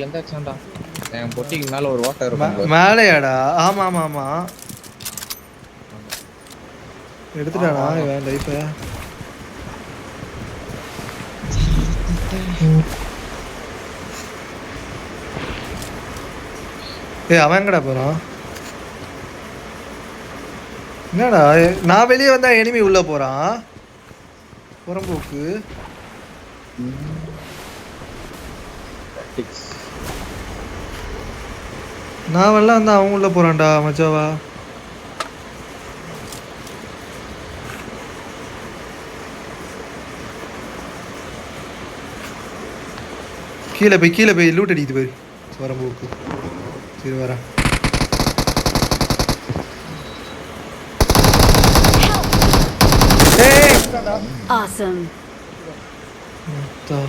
எந்தாச்சான்டா என் பொட்டிக்கு மேல ஒரு ஓட்டை இருக்கும் மேலையாடா? ஆமா ஆமா ஆமா, எடுத்துட்டானா இவன் லைஃப? ஏய் அவன் எங்கடா போறான்? என்னடா நான் வெளியே வந்தா எனிமி உள்ள போறான் புறம்போக்கு. நான் வெளில வந்தா அவன் உள்ள போறான்டா மச்சாவா. கீழே போய் லூட் அடிக்குது போய் புறம்போக்கு. சரி வரேன். Awesome. What the?